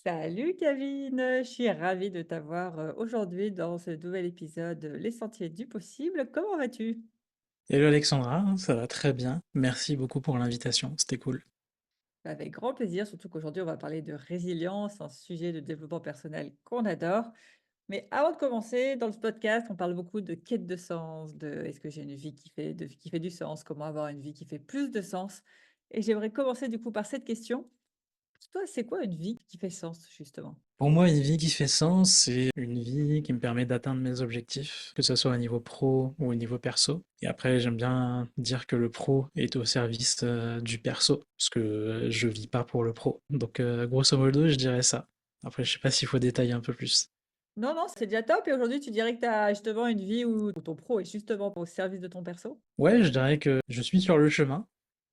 Salut Kevin, je suis ravie de t'avoir aujourd'hui dans ce nouvel épisode Les Sentiers du Possible. Comment vas-tu? Hello Alexandra, ça va très bien. Merci beaucoup pour l'invitation, c'était cool. Avec grand plaisir, surtout qu'aujourd'hui on va parler de résilience, un sujet de développement personnel qu'on adore. Mais avant de commencer, dans ce podcast, on parle beaucoup de quête de sens, de est-ce que j'ai une vie qui fait du sens, comment avoir une vie qui fait plus de sens. Et j'aimerais commencer du coup par cette question. Pour toi, c'est quoi une vie qui fait sens, justement? Pour moi, une vie qui fait sens, c'est une vie qui me permet d'atteindre mes objectifs, que ce soit au niveau pro ou au niveau perso. Et après, j'aime bien dire que le pro est au service du perso, parce que je vis pas pour le pro. Donc, grosso modo, je dirais ça. Après, je sais pas s'il faut détailler un peu plus. Non, non, c'est déjà top et aujourd'hui, tu dirais que tu as justement une vie où ton pro est justement au service de ton perso? Ouais, je dirais que je suis sur le chemin,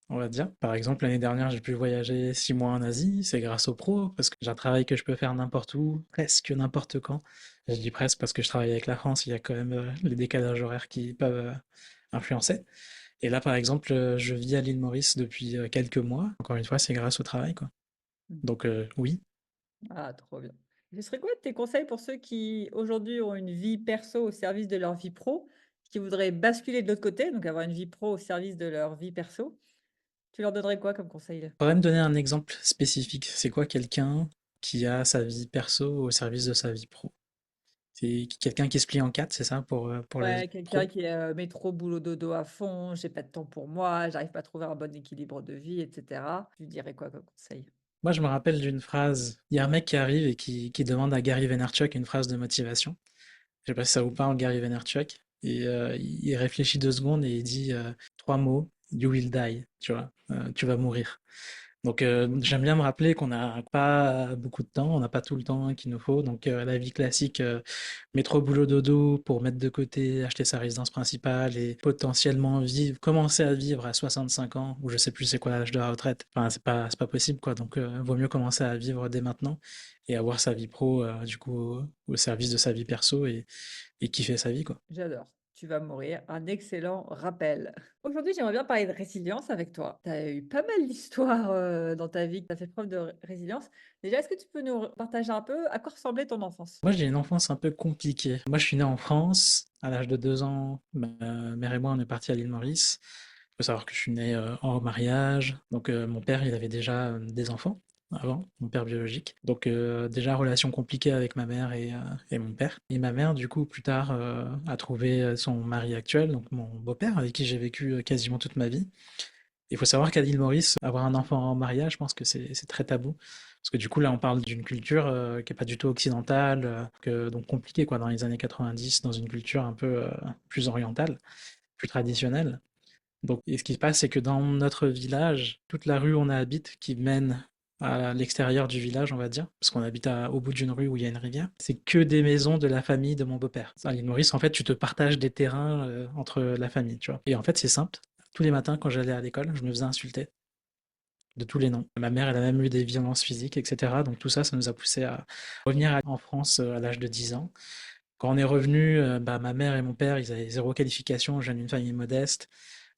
on va dire. Par exemple, l'année dernière, j'ai pu voyager 6 mois en Asie, c'est grâce au pro, parce que j'ai un travail que je peux faire n'importe où, presque n'importe quand. Je dis presque parce que je travaille avec la France, il y a quand même les décalages horaires qui peuvent influencer. Et là, par exemple, je vis à l'île Maurice depuis quelques mois. Encore une fois, c'est grâce au travail, quoi. Mmh. Donc oui. Ah, trop bien. Ce serait quoi tes conseils pour ceux qui aujourd'hui ont une vie perso au service de leur vie pro, qui voudraient basculer de l'autre côté, donc avoir une vie pro au service de leur vie perso? Tu leur donnerais quoi comme conseil là? Faudrait me donner un exemple spécifique. C'est quoi quelqu'un qui a sa vie perso au service de sa vie pro? C'est quelqu'un qui se plie en quatre, c'est ça, pour la vie Ouais, quelqu'un pro? qui est métro, boulot, dodo à fond, j'ai pas de temps pour moi, j'arrive pas à trouver un bon équilibre de vie, etc. Tu dirais quoi comme conseil? Moi, je me rappelle d'une phrase. Il y a un mec qui arrive et qui demande à Gary Vaynerchuk une phrase de motivation. Je sais pas si ça vous parle, Gary Vaynerchuk. Et il réfléchit 2 secondes et il dit 3 mots. You will die. Tu vois, tu vas mourir. Donc j'aime bien me rappeler qu'on n'a pas beaucoup de temps, on n'a pas tout le temps qu'il nous faut. Donc la vie classique, métro boulot dodo pour mettre de côté, acheter sa résidence principale et potentiellement vivre, commencer à vivre à 65 ans, ou je sais plus c'est quoi l'âge de la retraite. Enfin c'est pas possible quoi. Donc vaut mieux commencer à vivre dès maintenant et avoir sa vie pro du coup au service de sa vie perso et kiffer sa vie quoi. J'adore. Tu vas mourir. Un excellent rappel. Aujourd'hui, j'aimerais bien parler de résilience avec toi. Tu as eu pas mal d'histoires dans ta vie, tu as fait preuve de résilience. Déjà, est-ce que tu peux nous partager un peu à quoi ressemblait ton enfance? Moi, j'ai une enfance un peu compliquée. Moi, je suis né en France. À l'âge de 2 ans, ma mère et moi, on est partis à l'île Maurice. Il faut savoir que je suis né en mariage. Donc, mon père, il avait déjà des enfants avant, mon père biologique. Donc, déjà, relation compliquée avec ma mère et mon père. Et ma mère, du coup, plus tard, a trouvé son mari actuel, donc mon beau-père, avec qui j'ai vécu quasiment toute ma vie. Il faut savoir qu'à l'île Maurice, avoir un enfant en mariage, je pense que c'est très tabou. Parce que du coup, là, on parle d'une culture qui est pas du tout occidentale, donc compliquée, quoi, dans les années 90, dans une culture un peu plus orientale, plus traditionnelle. Donc, et ce qui se passe, c'est que dans notre village, toute la rue où on habite, qui mène à l'extérieur du village, on va dire, parce qu'on habite au bout d'une rue où il y a une rivière, c'est que des maisons de la famille de mon beau-père. À l'île Maurice, en fait, tu te partages des terrains entre la famille, tu vois. Et en fait, c'est simple. Tous les matins, quand j'allais à l'école, je me faisais insulter de tous les noms. Ma mère, elle a même eu des violences physiques, etc. Donc tout ça, ça nous a poussé à revenir en France à l'âge de 10 ans. Quand on est revenu, bah, ma mère et mon père, ils avaient zéro qualification, je viens d'une famille modeste.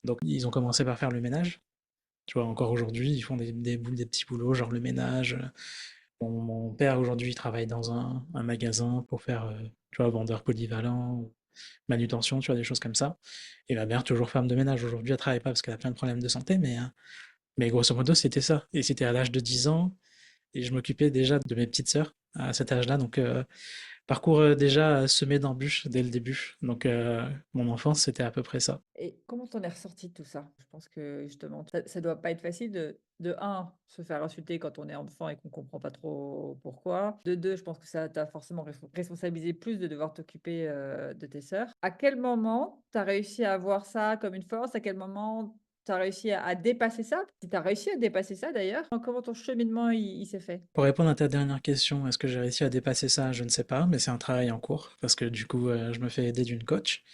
Donc ils ont commencé par faire le ménage. Tu vois, encore aujourd'hui, ils font des petits boulots, genre le ménage. Mon père, aujourd'hui, il travaille dans un magasin pour faire, tu vois, vendeur polyvalent, manutention, tu vois, des choses comme ça. Et ma mère, toujours femme de ménage. Aujourd'hui, elle travaille pas parce qu'elle a plein de problèmes de santé, mais grosso modo, c'était ça. Et c'était à l'âge de 10 ans. Et je m'occupais déjà de mes petites sœurs à cet âge-là. Donc, parcours déjà semé d'embûches dès le début. Donc, mon enfance, c'était à peu près ça. Et comment t'en es ressorti de tout ça? Je pense que justement, ça doit pas être facile de un, se faire insulter quand on est enfant et qu'on comprend pas trop pourquoi. De deux, je pense que ça t'a forcément responsabilisé plus de devoir t'occuper de tes sœurs. À quel moment tu as réussi à voir ça comme une force? À quel moment tu as réussi à dépasser ça? Si tu as réussi à dépasser ça d'ailleurs, comment ton cheminement il s'est fait? Pour répondre à ta dernière question, est-ce que j'ai réussi à dépasser ça? Je ne sais pas, mais c'est un travail en cours parce que du coup, je me fais aider d'une coach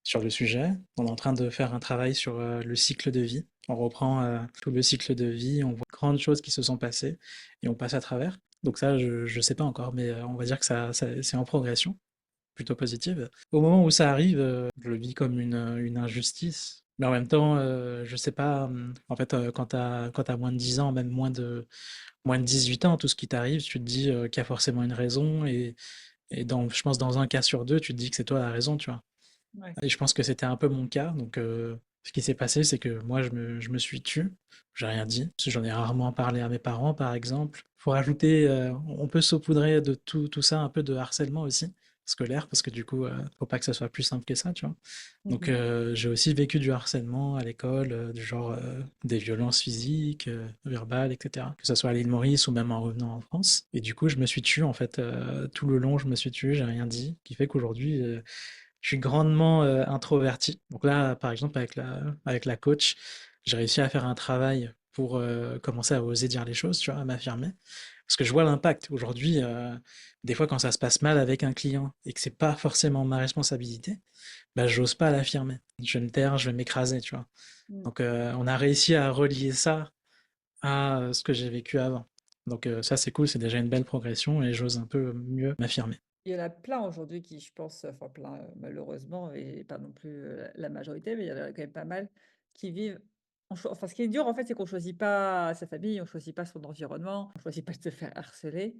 sur le sujet. On est en train de faire un travail sur le cycle de vie. On reprend tout le cycle de vie, on voit grandes choses qui se sont passées et on passe à travers. Donc ça, je sais pas encore, mais on va dire que c'est en progression, plutôt positive. Au moment où ça arrive, je le vis comme une injustice, Mais en même temps, je sais pas, en fait, quand t'as moins de 10 ans, même moins de 18 ans, tout ce qui t'arrive, tu te dis qu'il y a forcément une raison et je pense dans un cas sur deux, tu te dis que c'est toi la raison, tu vois. Ouais. Et je pense que c'était un peu mon cas. Donc, ce qui s'est passé, c'est que moi, je me suis tu. J'ai rien dit. Parce que j'en ai rarement parlé à mes parents, par exemple. Faut rajouter, on peut saupoudrer de tout ça un peu de harcèlement aussi, scolaire, parce que du coup, faut pas que ça soit plus simple que ça, tu vois. Donc, Mhm. j'ai aussi vécu du harcèlement à l'école, du genre des violences physiques, verbales, etc. Que ce soit à l'île Maurice ou même en revenant en France. Et du coup, je me suis tu, en fait, tout le long, je me suis tu, j'ai rien dit. Qui fait qu'aujourd'hui, je suis grandement introverti. Donc là, par exemple, avec la coach, j'ai réussi à faire un travail pour commencer à oser dire les choses, tu vois, à m'affirmer. Parce que je vois l'impact. Aujourd'hui, des fois, quand ça se passe mal avec un client et que c'est pas forcément ma responsabilité, bah, j'ose pas l'affirmer. Je vais me taire, je vais m'écraser, tu vois. Mm. Donc, on a réussi à relier ça à ce que j'ai vécu avant. Donc, ça, c'est cool, c'est déjà une belle progression et j'ose un peu mieux m'affirmer. Il y en a plein aujourd'hui qui, je pense, enfin plein, malheureusement, et pas non plus la majorité, mais il y en a quand même pas mal qui vivent. Enfin, ce qui est dur, en fait, c'est qu'on choisit pas sa famille, on choisit pas son environnement, on choisit pas de se faire harceler.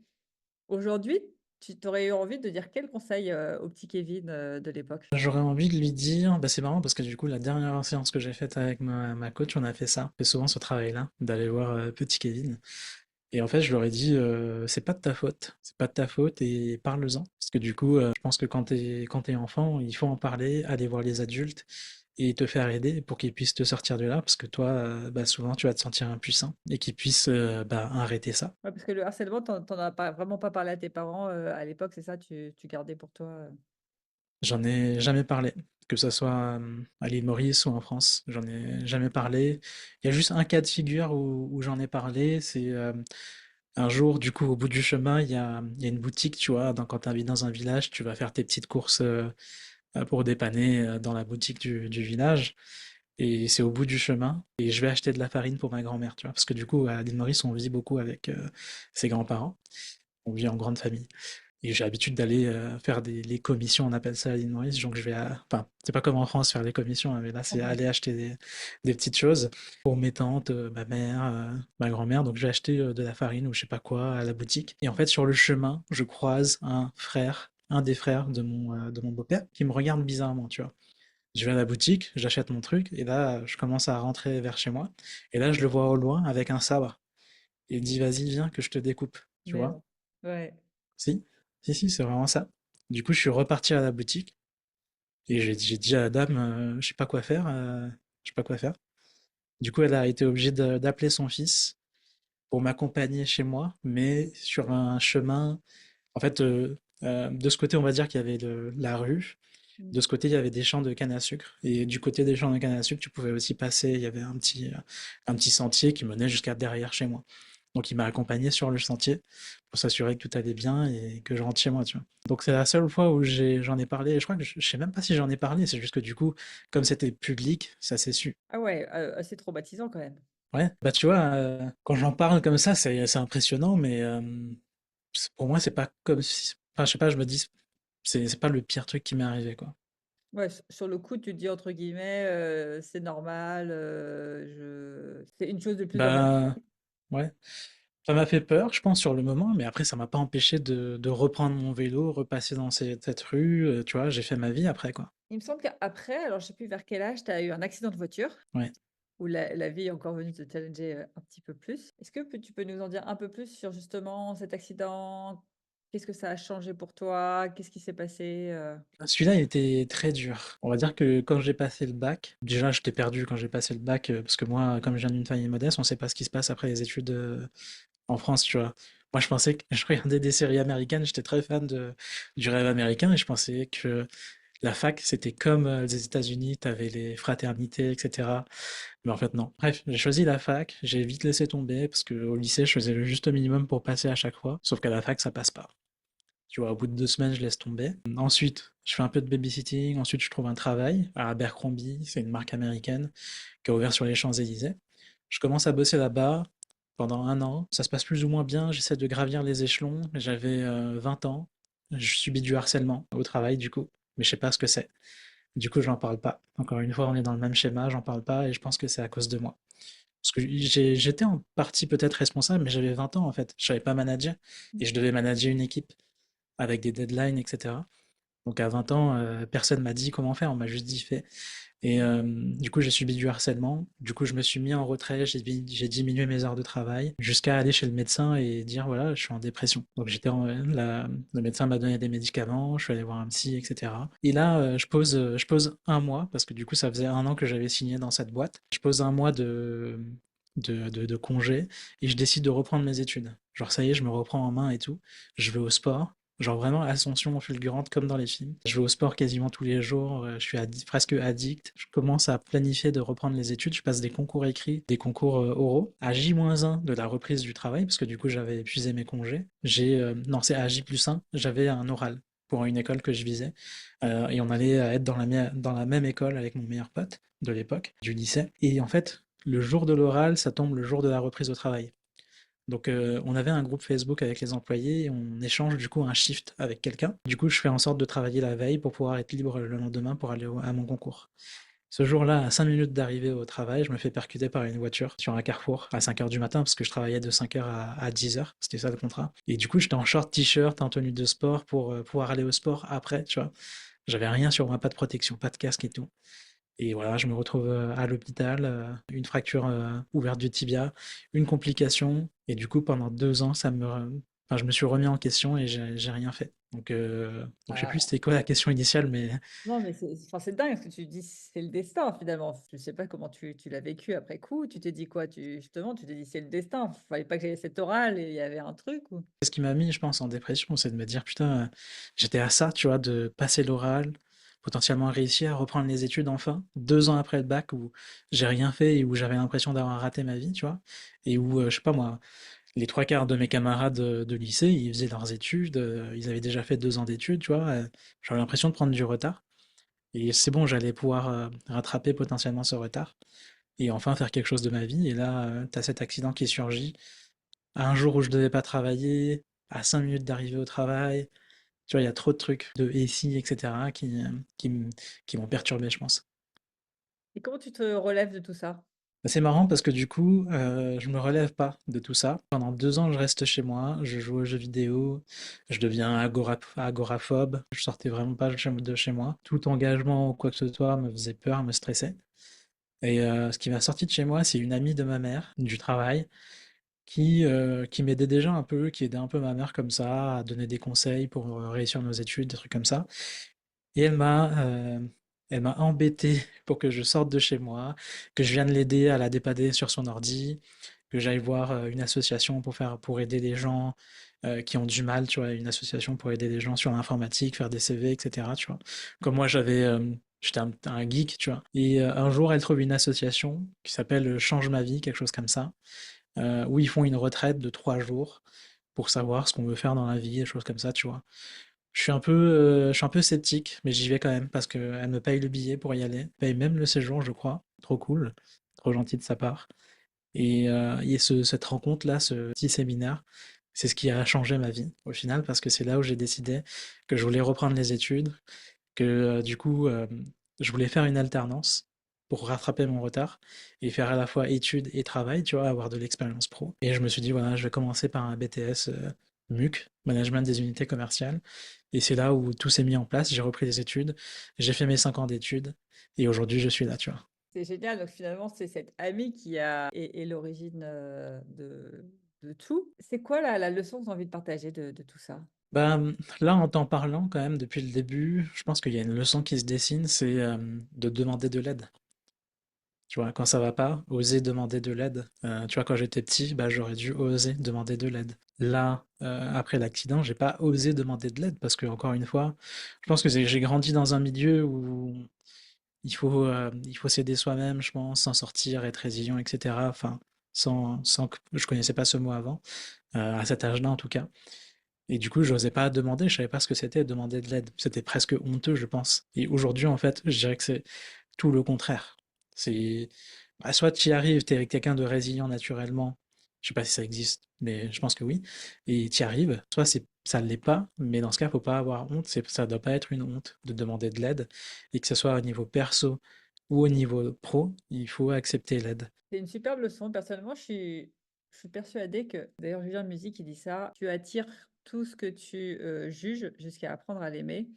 Aujourd'hui, tu aurais eu envie de dire quel conseil au petit Kevin de l'époque? J'aurais envie de lui dire, bah c'est marrant parce que du coup, la dernière séance que j'ai faite avec ma coach, on a fait ça. On fait souvent ce travail-là, d'aller voir petit Kevin. Et en fait, je leur ai dit, c'est pas de ta faute, c'est pas de ta faute et parle-en. Parce que du coup, je pense que quand t'es enfant, il faut en parler, aller voir les adultes et te faire aider pour qu'ils puissent te sortir de là. Parce que toi, bah souvent, tu vas te sentir impuissant et qu'ils puissent bah, arrêter ça. Ouais, parce que le harcèlement, t'en as pas vraiment pas parlé à tes parents à l'époque, c'est ça? Tu gardais pour toi? J'en ai jamais parlé, que ça soit à l'île Maurice ou en France. J'en ai jamais parlé. Il y a juste un cas de figure où j'en ai parlé. C'est un jour, du coup, au bout du chemin, il y a une boutique, tu vois. Quand tu habites dans un village, tu vas faire tes petites courses pour dépanner dans la boutique du village. Et c'est au bout du chemin. Et je vais acheter de la farine pour ma grand-mère, tu vois. Parce que du coup, à l'île Maurice, on vit beaucoup avec ses grands-parents. On vit en grande famille. Et j'ai l'habitude d'aller faire les commissions, on appelle ça à l'île Maurice. Donc je vais enfin, c'est pas comme en France faire les commissions, hein, mais là c'est aller acheter des petites choses pour mes tantes, ma mère, ma grand-mère. Donc je vais acheter de la farine ou je sais pas quoi à la boutique. Et en fait, sur le chemin, je croise un des frères de mon beau-père, qui me regarde bizarrement, tu vois. Je vais à la boutique, j'achète mon truc, et là, je commence à rentrer vers chez moi. Et là, je le vois au loin avec un sabre. Et il dit, vas-y, viens que je te découpe, tu Mais vois. non. Ouais. Si, si, c'est vraiment ça. Du coup, je suis reparti à la boutique et j'ai dit à la dame, je sais pas quoi faire, je sais pas quoi faire. Du coup, elle a été obligée d'appeler son fils pour m'accompagner chez moi, mais sur un chemin. En fait, de ce côté, on va dire qu'il y avait la rue. Mmh. De ce côté, il y avait des champs de canne à sucre. Et du côté des champs de canne à sucre, tu pouvais aussi passer. Il y avait un petit sentier qui menait jusqu'à derrière chez moi. Donc, il m'a accompagné sur le sentier pour s'assurer que tout allait bien et que je rentre chez moi, tu vois. Donc, c'est la seule fois où j'en ai parlé. Je crois que je sais même pas si j'en ai parlé. C'est juste que du coup, comme c'était public, ça s'est su. Ah ouais, assez traumatisant quand même. Ouais, bah tu vois, quand j'en parle comme ça, c'est impressionnant, mais pour moi, c'est pas comme si. Enfin, je sais pas, je me dis, c'est pas le pire truc qui m'est arrivé, quoi. Ouais, sur le coup, tu te dis entre guillemets, «C'est normal, je c'est une chose de plus dans ma vie». Bah, ouais. Ça m'a fait peur, je pense, sur le moment, mais après, ça m'a pas empêché de reprendre mon vélo, repasser dans cette rue, tu vois, j'ai fait ma vie après, quoi. Il me semble qu'après, alors je sais plus vers quel âge, tu as eu un accident de voiture Ouais. où la vie est encore venue te challenger, un petit peu plus. Est-ce que tu peux nous en dire un peu plus sur justement cet accident? Qu'est-ce que ça a changé pour toi? Qu'est-ce qui s'est passé, Celui-là, il était très dur. On va dire que quand j'ai passé le bac, déjà, j'étais perdu quand j'ai passé le bac, parce que moi, comme je viens d'une famille modeste, on sait pas ce qui se passe après les études, en France, tu vois. Moi, je pensais que je regardais des séries américaines, j'étais très fan du rêve américain et je pensais que la fac, c'était comme les États-Unis, t'avais les fraternités, etc. Mais en fait, non. Bref, j'ai choisi la fac, j'ai vite laissé tomber parce qu'au lycée, je faisais le juste minimum pour passer à chaque fois. Sauf qu'à la fac, ça passe pas. Tu vois, au bout de 2 semaines, je laisse tomber. Ensuite, je fais un peu de babysitting. Ensuite, je trouve un travail à Abercrombie, c'est une marque américaine qui a ouvert sur les Champs-Élysées. Je commence à bosser là-bas pendant un an. Ça se passe plus ou moins bien. J'essaie de gravir les échelons. J'avais 20 ans. Je subis du harcèlement au travail, du coup. Mais je sais pas ce que c'est. Du coup, j'en parle pas. Encore une fois, on est dans le même schéma, j'en parle pas et je pense que c'est à cause de moi. Parce que j'étais en partie peut-être responsable, mais j'avais 20 ans en fait. Je savais pas manager et je devais manager une équipe avec des deadlines, etc. Donc à 20 ans, personne m'a dit comment faire, on m'a juste dit fais. Et du coup, j'ai subi du harcèlement. Du coup, je me suis mis en retrait, j'ai diminué mes heures de travail jusqu'à aller chez le médecin et dire voilà, je suis en dépression. Donc le médecin m'a donné des médicaments, je suis allé voir un psy, etc. Et là, je pose un mois parce que du coup, ça faisait un an que j'avais signé dans cette boîte. Je pose un mois de congé et je décide de reprendre mes études. Genre ça y est, je me reprends en main et tout. Je vais au sport. Genre vraiment ascension fulgurante comme dans les films. Je vais au sport quasiment tous les jours, je suis presque addict. Je commence à planifier de reprendre les études, je passe des concours écrits, des concours oraux. À J-1 de la reprise du travail, parce que du coup j'avais épuisé mes congés, non c'est à J+1, j'avais un oral pour une école que je visais. Et on allait être dans la même école avec mon meilleur pote de l'époque, du lycée. Et en fait, le jour de l'oral, ça tombe le jour de la reprise au travail. Donc on avait un groupe Facebook avec les employés et on échange du coup un shift avec quelqu'un. Du coup, je fais en sorte de travailler la veille pour pouvoir être libre le lendemain pour aller à mon concours. Ce jour-là, à 5 minutes d'arrivée au travail, je me fais percuter par une voiture sur un carrefour à 5 heures du matin parce que je travaillais de 5 heures à 10 heures. C'était ça le contrat. Et du coup, j'étais en short t-shirt, en tenue de sport pour pouvoir aller au sport après, tu vois. J'avais rien sur moi, pas de protection, pas de casque et tout. Et voilà, je me retrouve à l'hôpital, une fracture ouverte du tibia, une complication. Et du coup, pendant 2 ans, enfin, je me suis remis en question et j'ai rien fait. Donc je sais plus Ah, c'était quoi la question initiale, mais non, mais enfin, c'est dingue ce que tu dis, c'est le destin finalement. Je sais pas comment tu l'as vécu après coup. Tu t'es dit quoi? Justement, tu t'es dit c'est le destin. Fallait pas que j'aie cet oral et il y avait un truc ou... ce qui m'a mis, je pense, en dépression, c'est de me dire, putain, j'étais à ça, tu vois, de passer l'oral, potentiellement réussir à reprendre les études enfin, 2 ans après le bac où j'ai rien fait et où j'avais l'impression d'avoir raté ma vie, tu vois, et où, je sais pas moi, les trois quarts de mes camarades de lycée, ils faisaient leurs études, ils avaient déjà fait 2 ans d'études, tu vois. J'avais l'impression de prendre du retard. Et c'est bon, j'allais pouvoir rattraper potentiellement ce retard et enfin faire quelque chose de ma vie. Et là, t'as cet accident qui surgit à un jour où je devais pas travailler, à 5 minutes d'arriver au travail. Tu vois, il y a trop de trucs de et si, etc., qui m'ont perturbé, je pense. Et comment tu te relèves de tout ça? Bah, c'est marrant parce que du coup, je me relève pas de tout ça. Pendant 2 ans, je reste chez moi, je joue aux jeux vidéo, je deviens agoraphobe, je sortais vraiment pas de chez moi. Tout engagement ou quoi que ce soit me faisait peur, me stressait. Et ce qui m'a sorti de chez moi, c'est une amie de ma mère, du travail, qui m'aidait déjà un peu, qui aidait un peu ma mère comme ça, à donner des conseils pour réussir nos études, des trucs comme ça. Et elle m'a embêté pour que je sorte de chez moi, que je vienne l'aider à la dépanner sur son ordi, que j'aille voir une association pour aider les gens qui ont du mal, tu vois, une association pour aider les gens sur l'informatique, faire des CV, etc. Tu vois. Comme moi, j'étais un geek, tu vois. Et un jour, elle trouve une association qui s'appelle Change ma vie, quelque chose comme ça, où ils font une retraite de 3 jours pour savoir ce qu'on veut faire dans la vie, des choses comme ça, tu vois. Je suis un peu sceptique, mais j'y vais quand même parce qu'elle me paye le billet pour y aller. Elle paye même le séjour, je crois. Trop cool, trop gentil de sa part. Et cette rencontre-là, ce petit séminaire, c'est ce qui a changé ma vie au final parce que c'est là où j'ai décidé que je voulais reprendre les études, que du coup, je voulais faire une alternance pour rattraper mon retard et faire à la fois études et travail, tu vois, avoir de l'expérience pro. Et je me suis dit, voilà, je vais commencer par un BTS MUC, Management des unités commerciales. Et c'est là où tout s'est mis en place. J'ai repris les études, j'ai fait mes 5 ans d'études et aujourd'hui, je suis là, tu vois. C'est génial. Donc finalement, c'est cette amie qui est l'origine de tout. C'est quoi la leçon que tu as envie de partager de tout ça? Bah, là, en t'en parlant quand même depuis le début, je pense qu'il y a une leçon qui se dessine, c'est de demander de l'aide. Tu vois, quand ça va pas, oser demander de l'aide. Tu vois, quand j'étais petit, bah, j'aurais dû oser demander de l'aide. Là, après l'accident, j'ai pas osé demander de l'aide parce que, encore une fois, je pense que j'ai grandi dans un milieu où il faut s'aider soi-même, je pense, s'en sortir, être résilient, etc. Enfin, sans que je connaissais pas ce mot avant, à cet âge-là en tout cas. Et du coup, j'osais pas demander, je savais pas ce que c'était demander de l'aide. C'était presque honteux, je pense. Et aujourd'hui, en fait, je dirais que c'est tout le contraire. C'est, soit tu y arrives, t'es quelqu'un de résilient naturellement, Je sais pas si ça existe, mais je pense que oui. Et tu y arrives. Soit ça ne l'est pas, mais dans ce cas, faut pas avoir honte. Ça doit pas être une honte de demander de l'aide. Et que ce soit au niveau perso ou au niveau pro, il faut accepter l'aide. C'est une superbe leçon. Personnellement, je suis persuadée que, d'ailleurs, Julien Musique, il dit ça, tu attires tout ce que tu juges jusqu'à apprendre à l'aimer.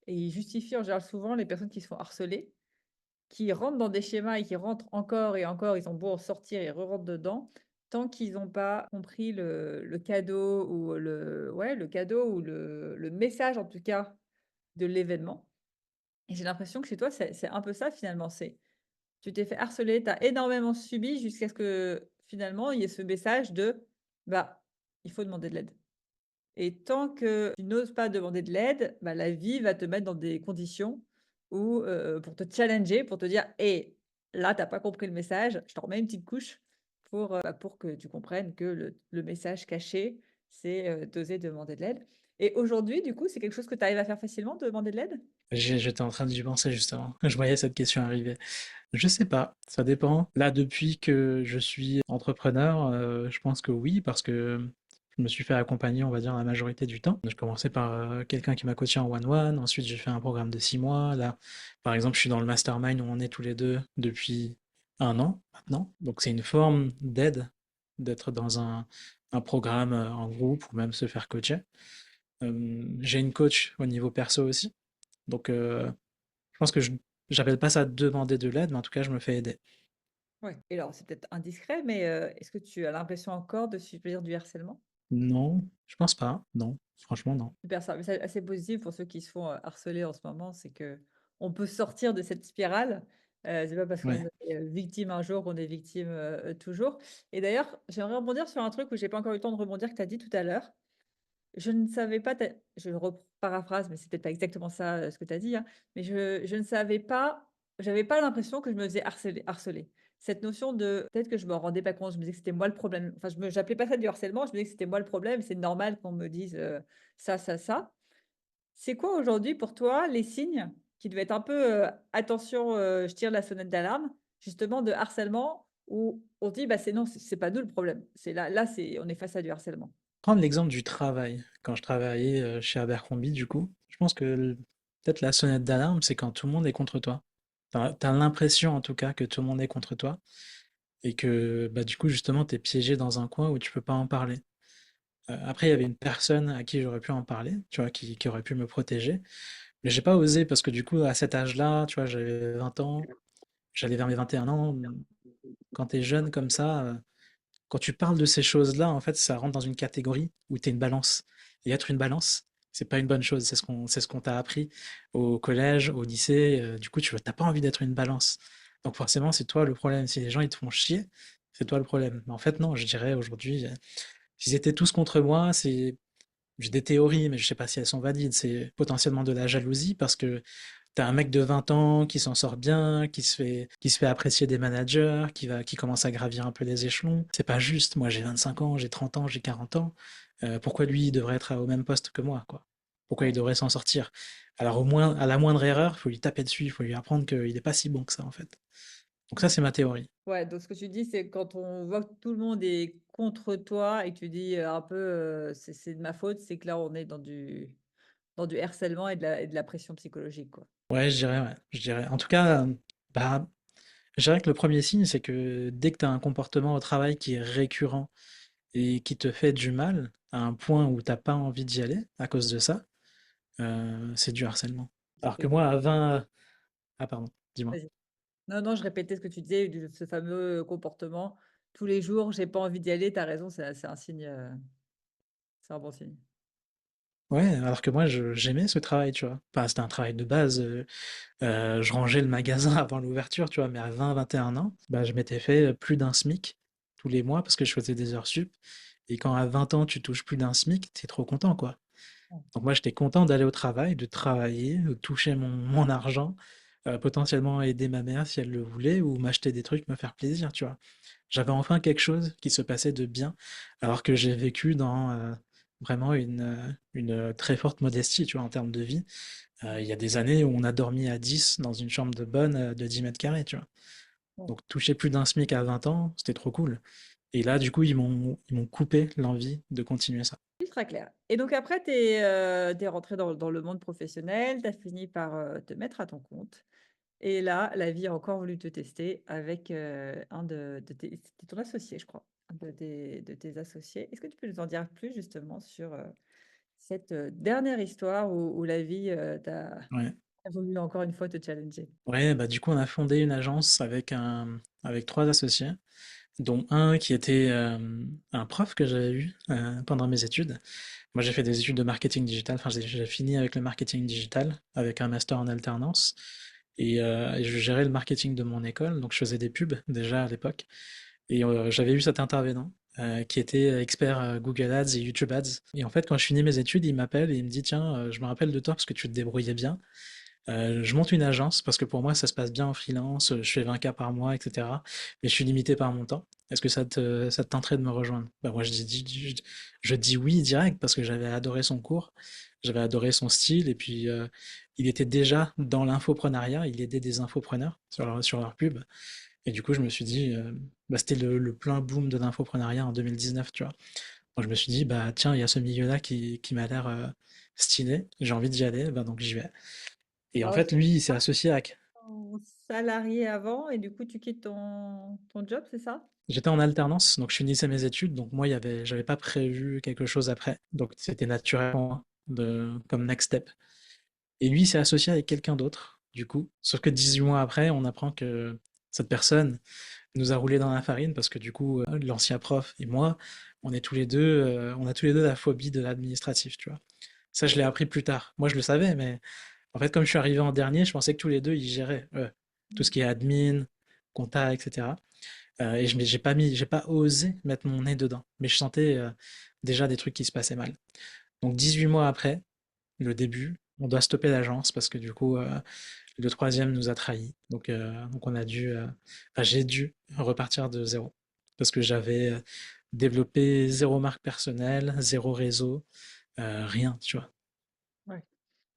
Et il justifie en général souvent les personnes qui se font harceler, qui rentrent dans des schémas et qui rentrent encore et encore, ils ont beau en sortir, ils re-rentrent dedans, tant qu'ils n'ont pas compris le cadeau ou le cadeau ou le message en tout cas de l'événement. Et j'ai l'impression que chez toi, c'est un peu ça finalement. Tu t'es fait harceler, tu as énormément subi jusqu'à ce que finalement il y ait ce message de bah, il faut demander de l'aide. Et tant que tu n'oses pas demander de l'aide, bah, la vie va te mettre dans des conditions où, pour te challenger, pour te dire: «Hé, là, tu as pas compris le message, je t'en remets une petite couche pour que tu comprennes que le message caché, c'est, d'oser demander de l'aide». Et aujourd'hui, du coup, c'est quelque chose que tu arrives à faire facilement, de demander de l'aide? J'étais en train d'y penser justement. Je voyais cette question arriver. Je sais pas, ça dépend. Là, depuis que je suis entrepreneur, je pense que oui, parce que je me suis fait accompagner, on va dire, la majorité du temps. Je commençais par quelqu'un qui m'a coaché en one-one, ensuite j'ai fait un programme de 6 mois. Là, par exemple, je suis dans le mastermind où on est tous les deux depuis 1 an maintenant. Donc c'est une forme d'aide, d'être dans un programme en groupe ou même se faire coacher. J'ai une coach au niveau perso aussi. Donc je pense que j'appelle pas ça demander de l'aide, mais en tout cas, je me fais aider. Ouais. Et alors, c'est peut-être indiscret, mais, est-ce que tu as l'impression encore de subir du harcèlement? Non, je pense pas. Non, franchement, non. Super, ça c'est assez positif pour ceux qui se font, harceler en ce moment, c'est que on peut sortir de cette spirale. C'est pas parce Ouais. qu'on est, victime un jour qu'on est victime, toujours. Et d'ailleurs, j'aimerais rebondir sur un truc où j'ai pas encore eu le temps de rebondir que tu as dit tout à l'heure. Je ne savais pas, je paraphrase, mais c'est peut-être pas exactement ça, ce que tu as dit, hein, mais je ne savais pas, j'avais pas l'impression que je me faisais harceler. Cette notion de peut-être que je me rendais pas compte, je me disais que c'était moi le problème. Enfin, j'appelais pas ça du harcèlement, je me disais que c'était moi le problème, c'est normal qu'on me dise, ça, ça, ça. C'est quoi aujourd'hui pour toi les signes qui devaient être un peu, attention, je tire la sonnette d'alarme, justement de harcèlement où on se dit: «Bah, c'est non, c'est pas nous le problème». C'est là, c'est on est face à du harcèlement. Prendre l'exemple du travail. Quand je travaillais chez Abercrombie, du coup, je pense que peut-être la sonnette d'alarme, c'est quand tout le monde est contre toi. T'as l'impression, en tout cas, que tout le monde est contre toi et que, bah, du coup, justement, t'es piégé dans un coin où tu peux pas en parler. Après, il y avait une personne à qui j'aurais pu en parler, tu vois, qui aurait pu me protéger. Mais j'ai pas osé parce que, du coup, à cet âge-là, tu vois, j'avais 20 ans, j'allais vers mes 21 ans. Quand t'es jeune comme ça, quand tu parles de ces choses-là, en fait, ça rentre dans une catégorie où tu es une balance. Et être une balance, c'est pas une bonne chose. C'est ce qu'on t'a appris au collège, au lycée. Du coup, t'as pas envie d'être une balance. Donc forcément, c'est toi le problème. Si les gens ils te font chier, c'est toi le problème. Mais en fait, non, je dirais aujourd'hui, s'ils étaient tous contre moi, j'ai des théories, mais je sais pas si elles sont valides. C'est potentiellement de la jalousie parce que t'as un mec de 20 ans qui s'en sort bien, qui se fait apprécier des managers, qui commence à gravir un peu les échelons. C'est pas juste. Moi, j'ai 25 ans, j'ai 30 ans, j'ai 40 ans. Pourquoi lui, il devrait être au même poste que moi, quoi? Pourquoi il Ouais. devrait s'en sortir? Alors, au moins, à la moindre erreur, il faut lui taper dessus, il faut lui apprendre qu'il est pas si bon que ça, en fait. Donc ça, c'est ma théorie. Ouais, donc ce que tu dis, c'est quand on voit que tout le monde est contre toi et que tu dis, un peu, «C'est de ma faute», c'est que là, on est dans du harcèlement et de la pression psychologique, quoi. Ouais, je dirais, ouais. Je dirais. En tout cas, bah, je dirais que le premier signe, c'est que dès que tu as un comportement au travail qui est récurrent et qui te fait du mal, à un point où t'as pas envie d'y aller à cause de ça, c'est du harcèlement. Alors que Et moi, à 20... Ah pardon, dis-moi. vas-y. Non, non, je répétais ce que tu disais, ce fameux comportement. Tous les jours, j'ai pas envie d'y aller, tu as raison, c'est un signe, c'est un bon signe. Ouais, alors que moi, j'aimais ce travail, tu vois. Enfin, c'était un travail de base. Je rangeais le magasin avant l'ouverture, tu vois, mais à 20, 21 ans, bah, je m'étais fait plus d'un SMIC tous les mois parce que je faisais des heures sup. Et quand à 20 ans, tu touches plus d'un SMIC, t'es trop content, quoi. Ouais. Donc moi, j'étais content d'aller au travail, de travailler, de toucher mon argent, potentiellement aider ma mère si elle le voulait, ou m'acheter des trucs, me faire plaisir, tu vois. J'avais enfin quelque chose qui se passait de bien, alors que j'ai vécu dans vraiment une très forte modestie, tu vois, en termes de vie. Il y a des années où on a dormi à 10 dans une chambre de bonne de 10 mètres carrés, tu vois. Ouais. Donc toucher plus d'un SMIC à 20 ans, c'était trop cool. Et là, du coup, ils m'ont coupé l'envie de continuer ça. Ultra clair. Et donc après, tu es rentré dans le monde professionnel, tu as fini par, te mettre à ton compte et là, la vie a encore voulu te tester avec, un de tes c'était ton associé, je crois, un de tes associés. Est-ce que tu peux nous en dire plus justement sur, cette, dernière histoire où la vie, Ouais. a voulu encore une fois te challenger? Ouais, bah, du coup, on a fondé une agence avec 3 associés, dont un qui était, un prof que j'avais eu, pendant mes études. Moi, j'ai fait des études de marketing digital, enfin, j'ai fini avec le marketing digital, avec un master en alternance et je gérais le marketing de mon école, donc je faisais des pubs déjà à l'époque et j'avais eu cet intervenant, qui était expert, Google Ads et YouTube Ads et en fait, quand je finis mes études, il m'appelle et il me dit: «Tiens, je me rappelle de toi parce que tu te débrouillais bien. Je monte une agence parce que pour moi, ça se passe bien en freelance, je fais 20K par mois, et cetera. Mais je suis limité par mon temps. Est-ce que ça te tenterait de me rejoindre? Bah, moi, je dis oui direct parce que j'avais adoré son cours, j'avais adoré son style et puis il était déjà dans l'infoprenariat, il aidait des infopreneurs sur leur pub. Et du coup, je me suis dit, bah, c'était le plein boom de l'infoprenariat en 2019, tu vois. Donc je me suis dit, bah tiens, il y a ce milieu-là qui m'a l'air stylé, j'ai envie d'y aller, bah donc j'y vais. Et en Alors, fait, lui, il s'est associé à... en salarié avant et du coup, tu quittes ton job, c'est ça? J'étais en alternance, donc je finissais mes études, donc moi, j'avais pas prévu quelque chose après, donc c'était naturel pour moi comme next step. Et lui, il s'est associé avec quelqu'un d'autre, du coup. Sauf que 18 mois après, on apprend que cette personne nous a roulé dans la farine parce que du coup, l'ancien prof et moi, on a tous les deux la phobie de l'administratif, tu vois. Ça, je l'ai appris plus tard. Moi, je le savais, mais en fait, comme je suis arrivé en dernier, je pensais que tous les deux, ils géraient tout ce qui est admin, compta, etc. Et j'ai pas osé mettre mon nez dedans. Mais je sentais déjà des trucs qui se passaient mal. Donc 18 mois après, le début, on doit stopper l'agence parce que du coup, le troisième nous a trahis. Donc enfin, j'ai dû repartir de zéro. Parce que j'avais développé zéro marque personnelle, zéro réseau, rien, tu vois. Ouais.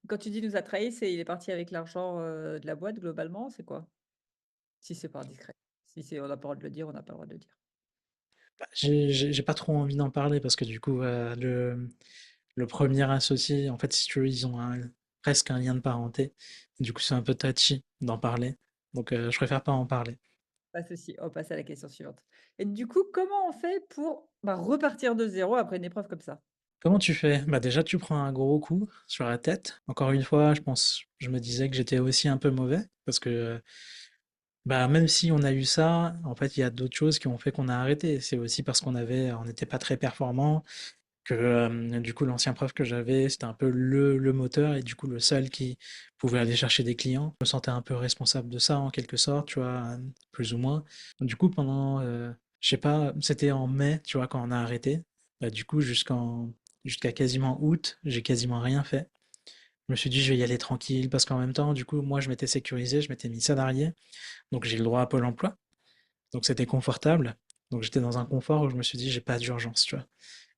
Quand tu dis: «nous a trahis», c'est il est parti avec l'argent, de la boîte globalement, c'est quoi? Si c'est pas indiscret. Si c'est on n'a pas le droit de le dire, on n'a pas le droit de le dire. Bah, j'ai pas trop envie d'en parler parce que du coup, le premier associé, en fait, si tu veux, ils ont presque un lien de parenté. Du coup, c'est un peu touchy d'en parler. Donc, je préfère pas en parler. Pas de souci, on passe à la question suivante. Et du coup, comment on fait pour, bah, repartir de zéro après une épreuve comme ça? Comment tu fais? Bah déjà, tu prends un gros coup sur la tête. Encore une fois, je me disais que j'étais aussi un peu mauvais parce que bah même si on a eu ça, en fait, il y a d'autres choses qui ont fait qu'on a arrêté. C'est aussi parce on n'était pas très performant, que du coup l'ancien prof que j'avais, c'était un peu le moteur et du coup le seul qui pouvait aller chercher des clients. Je me sentais un peu responsable de ça en quelque sorte, tu vois, plus ou moins. Du coup, je sais pas, c'était en mai, tu vois, quand on a arrêté. Bah, du coup, jusqu'à quasiment août, j'ai quasiment rien fait. Je me suis dit, je vais y aller tranquille parce qu'en même temps, du coup, moi, je m'étais sécurisé, je m'étais mis salarié, donc j'ai le droit à Pôle emploi. Donc c'était confortable. Donc j'étais dans un confort où je me suis dit, j'ai pas d'urgence, tu vois.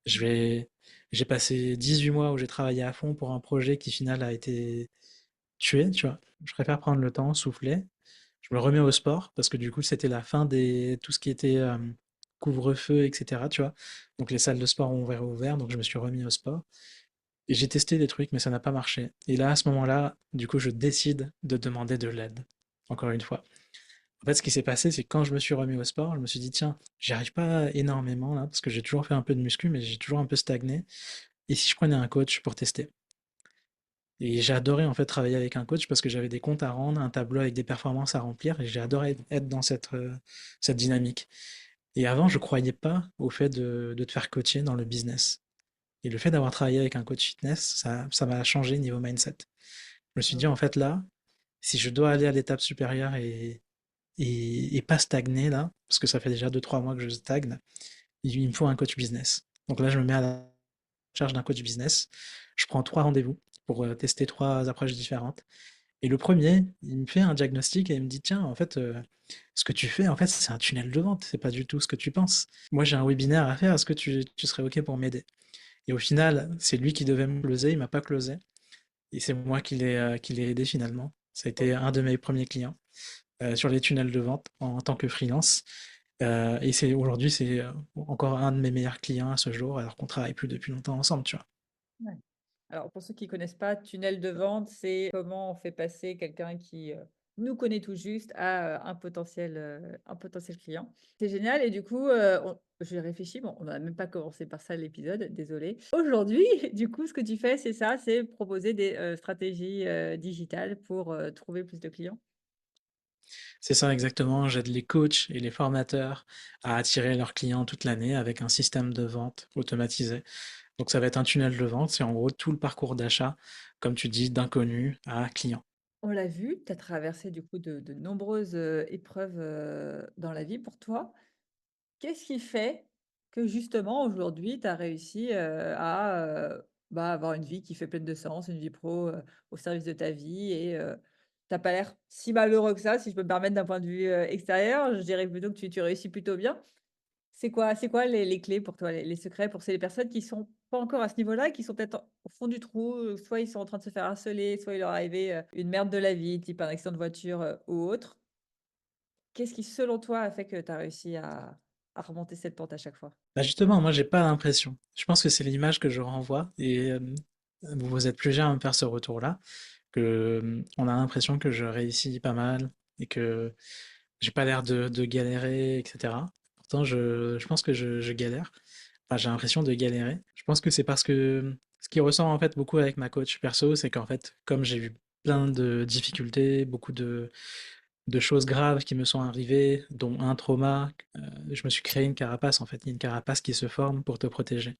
Je vais, j'ai passé 18 mois où j'ai travaillé à fond pour un projet qui, final, a été tué, tu vois. Je préfère prendre le temps, souffler. Je me remets au sport parce que du coup, c'était la fin tout ce qui était couvre-feu, etc., tu vois. Donc les salles de sport ont ouvert, donc je me suis remis au sport. Et j'ai testé des trucs, mais ça n'a pas marché. Et là, à ce moment-là, du coup, je décide de demander de l'aide. Encore une fois. En fait, ce qui s'est passé, c'est que quand je me suis remis au sport, je me suis dit, tiens, j'y arrive pas énormément là, parce que j'ai toujours fait un peu de muscu, mais j'ai toujours un peu stagné. Et si je prenais un coach pour tester? Et j'ai adoré en fait travailler avec un coach parce que j'avais des comptes à rendre, un tableau avec des performances à remplir, et j'ai adoré être dans cette dynamique. Et avant, je croyais pas au fait de te faire coacher dans le business. Et le fait d'avoir travaillé avec un coach fitness, ça m'a changé niveau mindset. Je me suis dit, en fait, là, si je dois aller à l'étape supérieure et pas stagner là, parce que ça fait déjà 2 3 mois que je stagne, il me faut un coach business. Donc là, je me mets à la recherche d'un coach business. Je prends 3 rendez-vous pour tester 3 approches différentes. Et le premier, il me fait un diagnostic et il me dit, tiens, en fait, ce que tu fais, en fait, c'est un tunnel de vente. C'est pas du tout ce que tu penses. Moi, j'ai un webinaire à faire. Est-ce que tu serais OK pour m'aider? Et au final, c'est lui qui devait me closer. Il m'a pas closé. Et c'est moi qui l'ai aidé finalement. Ça a été un de mes premiers clients sur les tunnels de vente en tant que freelance. Et aujourd'hui, c'est encore un de mes meilleurs clients à ce jour, alors qu'on travaille plus depuis longtemps ensemble, tu vois. Ouais. Alors, pour ceux qui connaissent pas, tunnel de vente, c'est comment on fait passer quelqu'un qui nous connaît tout juste à un potentiel client. C'est génial. Et du coup, j'ai réfléchi, bon, on n'a même pas commencé par ça l'épisode, désolé. Aujourd'hui, du coup, ce que tu fais, c'est ça, c'est proposer des stratégies digitales pour trouver plus de clients. C'est ça exactement, j'aide les coachs et les formateurs à attirer leurs clients toute l'année avec un système de vente automatisé. Donc ça va être un tunnel de vente, c'est en gros tout le parcours d'achat, comme tu dis, d'inconnu à client. On l'a vu, tu as traversé du coup de nombreuses épreuves dans la vie pour toi. Qu'est-ce qui fait que justement aujourd'hui tu as réussi, bah, avoir une vie qui fait pleine de sens, une vie pro, au service de ta vie et tu pas l'air si malheureux que ça, si je peux me permettre d'un point de vue, extérieur. Je dirais plutôt que tu réussis plutôt bien. C'est quoi les clés pour toi, les secrets pour ces personnes qui sont pas encore à ce niveau-là, qui sont peut-être au fond du trou, soit ils sont en train de se faire harceler, soit il leur est arrivé, une merde de la vie, type un accident de voiture, ou autre? Qu'est-ce qui, selon toi, a fait que tu as réussi à remonter cette pente à chaque fois? Bah justement, moi j'ai pas l'impression. Je pense que c'est l'image que je renvoie et vous êtes plusieurs à me faire ce retour-là, que on a l'impression que je réussis pas mal et que j'ai pas l'air de galérer, etc. Pourtant, je pense que je galère. Enfin, j'ai l'impression de galérer. Je pense que c'est parce que ce qui ressort en fait beaucoup avec ma coach perso, c'est qu'en fait, comme j'ai eu plein de difficultés, beaucoup de choses graves qui me sont arrivées, dont un trauma, je me suis créé une carapace en fait. Il y a une carapace qui se forme pour te protéger.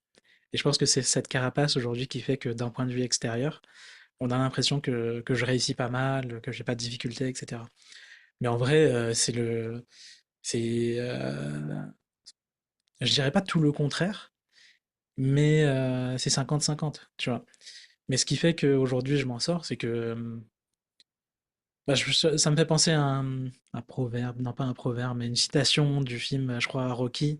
Et je pense que c'est cette carapace aujourd'hui qui fait que d'un point de vue extérieur, on a l'impression que je réussis pas mal, que j'ai pas de difficultés, etc. Mais en vrai, je dirais pas tout le contraire, mais c'est 50-50, tu vois. Mais ce qui fait qu'aujourd'hui je m'en sors, c'est que bah, ça me fait penser à un proverbe, non pas un proverbe, mais une citation du film, je crois, Rocky,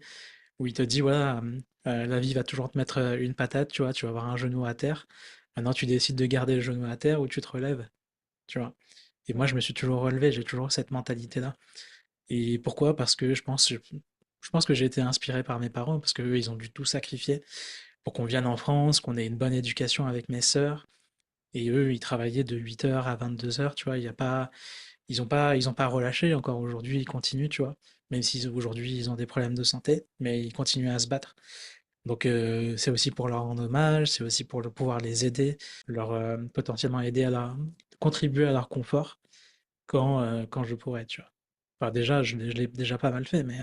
où il te dit, voilà, la vie va toujours te mettre une patate, tu vas avoir un genou à terre. Maintenant, tu décides de garder le genou à terre ou tu te relèves, tu vois. Et moi, je me suis toujours relevé, j'ai toujours cette mentalité-là. Et pourquoi? Parce que je pense que j'ai été inspiré par mes parents, parce qu'eux, ils ont dû tout sacrifier pour qu'on vienne en France, qu'on ait une bonne éducation avec mes sœurs. Et eux, ils travaillaient de 8 heures à 22 heures, tu vois. Il y a pas, ils ont pas relâché. Encore aujourd'hui, ils continuent, tu vois. Même si aujourd'hui, ils ont des problèmes de santé, mais ils continuent à se battre. Donc, c'est aussi pour leur rendre hommage, c'est aussi pour pouvoir les aider, leur potentiellement aider contribuer à leur confort quand je pourrais, tu vois. Enfin, déjà, je l'ai déjà pas mal fait, mais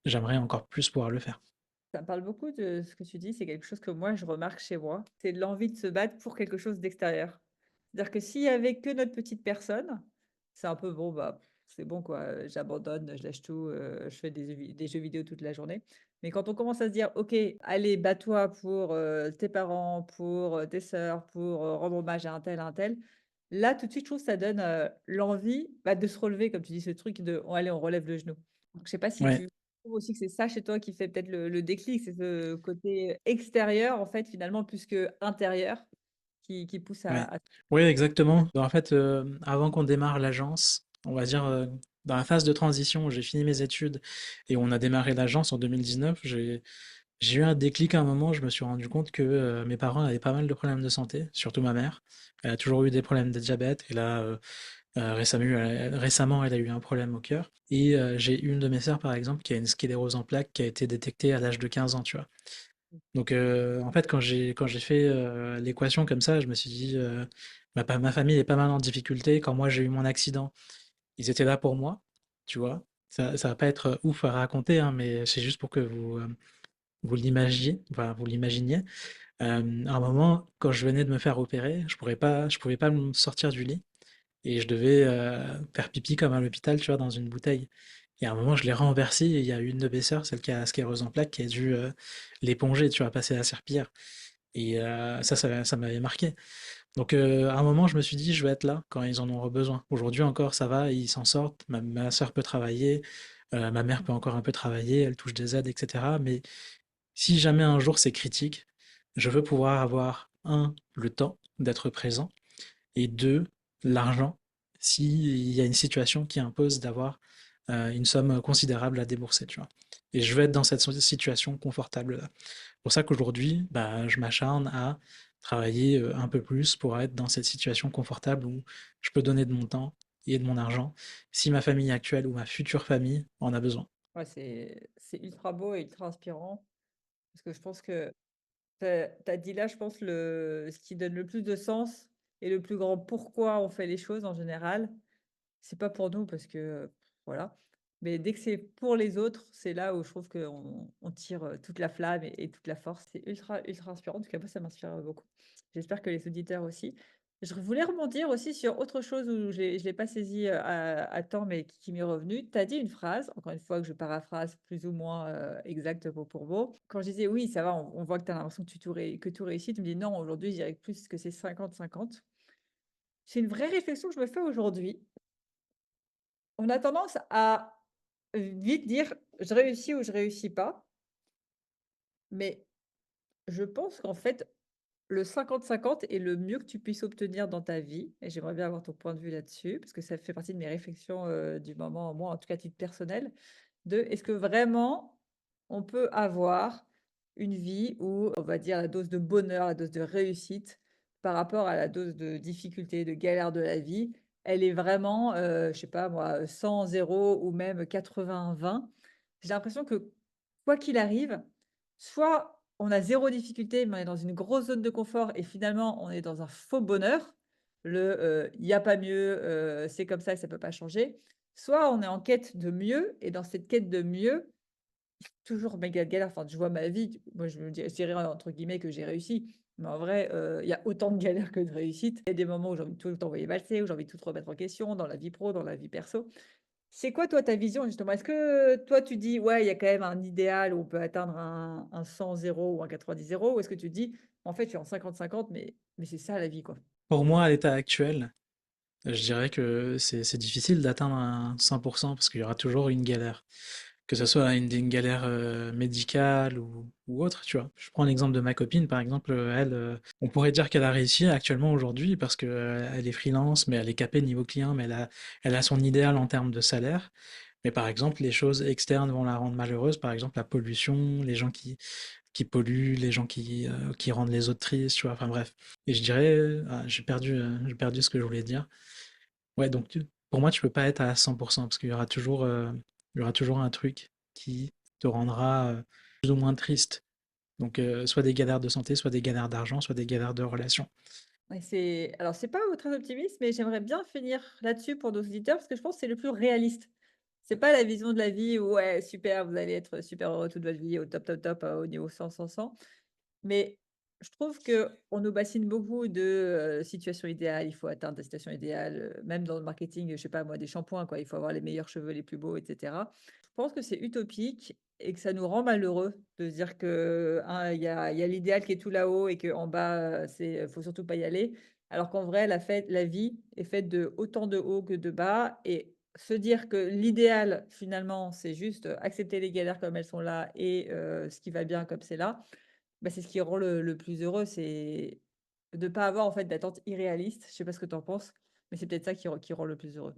j'aimerais encore plus pouvoir le faire. Ça me parle beaucoup de ce que tu dis, c'est quelque chose que moi je remarque chez moi, c'est l'envie de se battre pour quelque chose d'extérieur. C'est-à-dire que s'il y avait que notre petite personne, c'est un peu bon, bah, c'est bon quoi, j'abandonne, je lâche tout, je fais des jeux vidéo toute la journée. Mais quand on commence à se dire: «OK, allez, bats-toi pour, tes parents, pour, tes sœurs, pour, rendre hommage à un tel», là tout de suite je trouve que ça donne, l'envie, bah, de se relever comme tu dis, ce truc de: «Oh allez, on relève le genou». Donc je sais pas si Ouais. tu trouve aussi que c'est ça chez toi qui fait peut-être le déclic, c'est ce côté extérieur, en fait, finalement, plus qu'intérieur qui pousse Ouais. à Oui, exactement. En fait, avant qu'on démarre l'agence, on va dire, dans la phase de transition où j'ai fini mes études et on a démarré l'agence en 2019, j'ai eu un déclic à un moment, je me suis rendu compte que mes parents avaient pas mal de problèmes de santé, surtout ma mère. Elle a toujours eu des problèmes de diabète et là, récemment, elle a eu un problème au cœur. Et j'ai une de mes sœurs, par exemple, qui a une sclérose en plaques qui a été détectée à l'âge de 15 ans, tu vois. Donc, en fait, quand j'ai fait l'équation comme ça, je me suis dit, ma famille est pas mal en difficulté. Quand moi j'ai eu mon accident, ils étaient là pour moi, tu vois. Ça va pas être ouf à raconter, hein, mais c'est juste pour que vous l'imaginiez. Enfin, vous l'imaginiez. À un moment, quand je venais de me faire opérer, je pouvais pas me sortir du lit et je devais faire pipi comme à l'hôpital, tu vois, dans une bouteille. Et à un moment, je l'ai renversé et il y a une de mes sœurs, celle qui a la sclérose en plaques, qui a dû l'éponger, tu vois, passer la serpillière. Et ça m'avait marqué. Donc à un moment, je me suis dit, je vais être là quand ils en auront besoin. Aujourd'hui encore, ça va, ils s'en sortent. Ma sœur peut travailler, ma mère peut encore un peu travailler, elle touche des aides, etc. Mais si jamais un jour c'est critique, je veux pouvoir avoir, un, le temps d'être présent, et deux, l'argent, s'il y a une situation qui impose d'avoir une somme considérable à débourser, tu vois. et je veux être dans cette situation confortable-là. C'est pour ça qu'aujourd'hui, bah, je m'acharne à travailler un peu plus pour être dans cette situation confortable où je peux donner de mon temps et de mon argent si ma famille actuelle ou ma future famille en a besoin. Ouais, c'est ultra beau et ultra inspirant parce que je pense que tu as dit là, je pense, ce qui donne le plus de sens et le plus grand pourquoi on fait les choses en général. C'est pas pour nous parce que, voilà, mais dès que c'est pour les autres, c'est là où je trouve qu'on tire, toute la flamme et toute la force. C'est ultra, ultra inspirant. En tout cas, moi, ça m'inspire, beaucoup. J'espère que les auditeurs aussi. Je voulais rebondir aussi sur autre chose où je l'ai pas saisi, à temps, mais qui m'est revenu. Tu as dit une phrase, encore une fois que je paraphrase plus ou moins, exact mot pour mot. Quand je disais: «Oui, ça va, on voit que tu as l'impression que tu tout réussis», tu me dis: «Non, aujourd'hui, je dirais plus que c'est 50-50». C'est une vraie réflexion que je me fais aujourd'hui. On a tendance à vite dire: «Je réussis» ou «Je réussis pas», mais je pense qu'en fait, le 50-50 est le mieux que tu puisses obtenir dans ta vie et j'aimerais bien avoir ton point de vue là-dessus, parce que ça fait partie de mes réflexions, du moment, moi, en tout cas à titre personnel, de est-ce que vraiment on peut avoir une vie où, on va dire, la dose de bonheur, la dose de réussite par rapport à la dose de difficulté, de galère de la vie, elle est vraiment, je sais pas moi, 100-0 ou même 80-20. J'ai l'impression que quoi qu'il arrive, soit on a zéro difficulté, mais on est dans une grosse zone de confort et finalement on est dans un faux bonheur. Il y a pas mieux, c'est comme ça et ça peut pas changer. Soit on est en quête de mieux et dans cette quête de mieux, toujours méga galère. Enfin, je vois ma vie, moi je dirais entre guillemets que j'ai réussi, mais en vrai, il y a autant de galères que de réussites. Il y a des moments où j'ai envie de tout envoyer valser, où j'ai envie de tout remettre en question dans la vie pro, dans la vie perso. C'est quoi toi ta vision justement? Est-ce que toi tu dis: «Ouais, il y a quand même un idéal où on peut atteindre un 100-0 ou un 90-0» ou est-ce que tu dis: «En fait, je suis en 50-50 mais c'est ça la vie, quoi»? Pour moi, à l'état actuel, je dirais que c'est difficile d'atteindre un 100% parce qu'il y aura toujours une galère. Que ce soit une galère médicale ou autre, tu vois. Je prends l'exemple de ma copine, par exemple, elle, on pourrait dire qu'elle a réussi actuellement aujourd'hui parce que elle est freelance, mais elle est capée niveau client, mais elle a son idéal en termes de salaire. Mais par exemple, les choses externes vont la rendre malheureuse, par exemple la pollution, les gens qui polluent, les gens qui rendent les autres tristes, tu vois. Enfin bref. Et je dirais, j'ai perdu ce que je voulais dire. Ouais, donc pour moi, tu peux pas être à 100% parce qu'il y aura toujours, il y aura toujours un truc qui te rendra plus ou moins triste. Donc, soit des galères de santé, soit des galères d'argent, soit des galères de relations. Et c'est pas, très optimiste, mais j'aimerais bien finir là-dessus pour nos auditeurs parce que je pense que c'est le plus réaliste. C'est pas la vision de la vie où ouais, super, vous allez être super heureux toute votre vie, au top, top, top, au niveau 100-100-100. Mais je trouve que on nous bassine beaucoup de, situations idéales, il faut atteindre des situations idéales, même dans le marketing, je sais pas moi, des shampoings quoi, il faut avoir les meilleurs cheveux les plus beaux et cetera. Je pense que c'est utopique et que ça nous rend malheureux de se dire que, hein, il y a l'idéal qui est tout là-haut et qu'en bas, c'est faut surtout pas y aller. Alors qu'en vrai, la vie est faite de autant de hauts que de bas et se dire que l'idéal finalement, c'est juste, accepter les galères comme elles sont là et ce qui va bien comme c'est là, bah, c'est ce qui rend le plus heureux, c'est de pas avoir en fait d'attentes irréalistes. Je sais pas ce que tu en penses, mais c'est peut-être ça qui rend le plus heureux.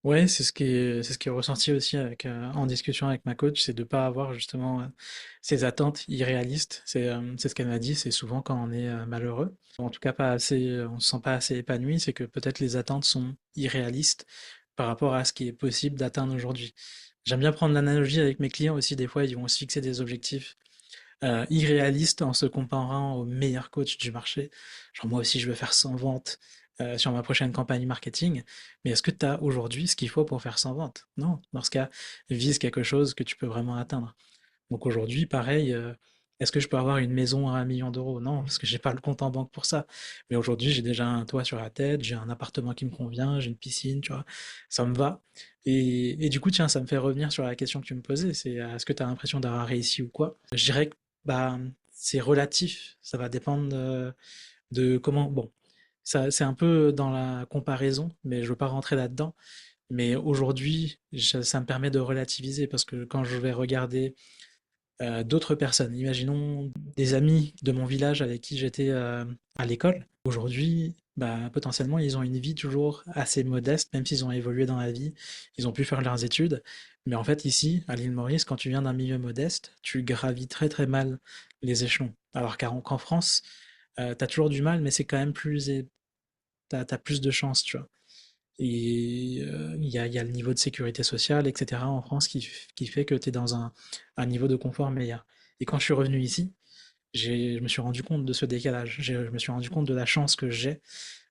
Ouais, c'est ce qui est ressorti aussi avec, en discussion avec ma coach, c'est de pas avoir justement ces attentes irréalistes. C'est ce qu'elle m'a dit, c'est souvent quand on est malheureux, en tout cas pas assez, on se sent pas assez épanoui, c'est que peut-être les attentes sont irréalistes par rapport à ce qui est possible d'atteindre aujourd'hui. J'aime bien prendre l'analogie avec mes clients aussi, des fois ils vont se fixer des objectifs irréaliste en se comparant aux meilleurs coachs du marché. Genre moi aussi je veux faire 100 ventes sur ma prochaine campagne marketing, mais est-ce que tu as aujourd'hui ce qu'il faut pour faire 100 ventes? Non, dans ce cas, vise quelque chose que tu peux vraiment atteindre. Donc aujourd'hui, pareil, est-ce que je peux avoir une maison à 1 million d'euros? Non, parce que j'ai pas le compte en banque pour ça. Mais aujourd'hui, j'ai déjà un toit sur la tête, j'ai un appartement qui me convient, j'ai une piscine, tu vois, ça me va. Et du coup, tiens, ça me fait revenir sur la question que tu me posais, c'est est-ce que tu as l'impression d'avoir réussi ou quoi? Je dirais que bah, c'est relatif, ça va dépendre de comment. Bon, ça, c'est un peu dans la comparaison, mais je veux pas rentrer là-dedans. Mais aujourd'hui, ça me permet de relativiser parce que quand je vais regarder d'autres personnes. Imaginons des amis de mon village avec qui j'étais à l'école. Aujourd'hui, bah, potentiellement, ils ont une vie toujours assez modeste, même s'ils ont évolué dans la vie, ils ont pu faire leurs études. Mais en fait, ici, à l'île Maurice, quand tu viens d'un milieu modeste, tu gravis très très mal les échelons. Alors qu'en France, t'as toujours du mal, mais c'est quand même t'as plus de chance, tu vois. Et il y a le niveau de sécurité sociale, etc. en France qui fait que tu es dans un niveau de confort meilleur. Et quand je suis revenu ici, je me suis rendu compte de ce décalage. Je me suis rendu compte de la chance que j'ai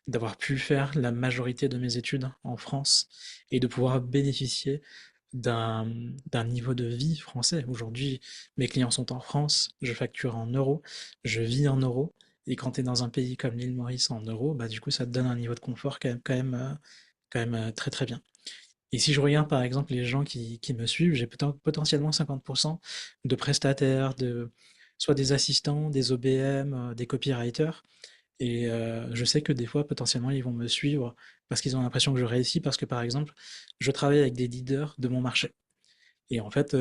d'avoir pu faire la majorité de mes études en France et de pouvoir bénéficier d'un d'un niveau de vie français. Aujourd'hui, mes clients sont en France, je facture en euros, je vis en euros. Et quand tu es dans un pays comme l'île Maurice en euros, bah du coup ça te donne un niveau de confort quand même très très bien. Et si je regarde par exemple les gens qui me suivent, j'ai potentiellement 50% de prestataires, soit des assistants, des OBM, des copywriters. Et je sais que des fois, potentiellement, ils vont me suivre parce qu'ils ont l'impression que je réussis, parce que par exemple, je travaille avec des leaders de mon marché. Et en fait,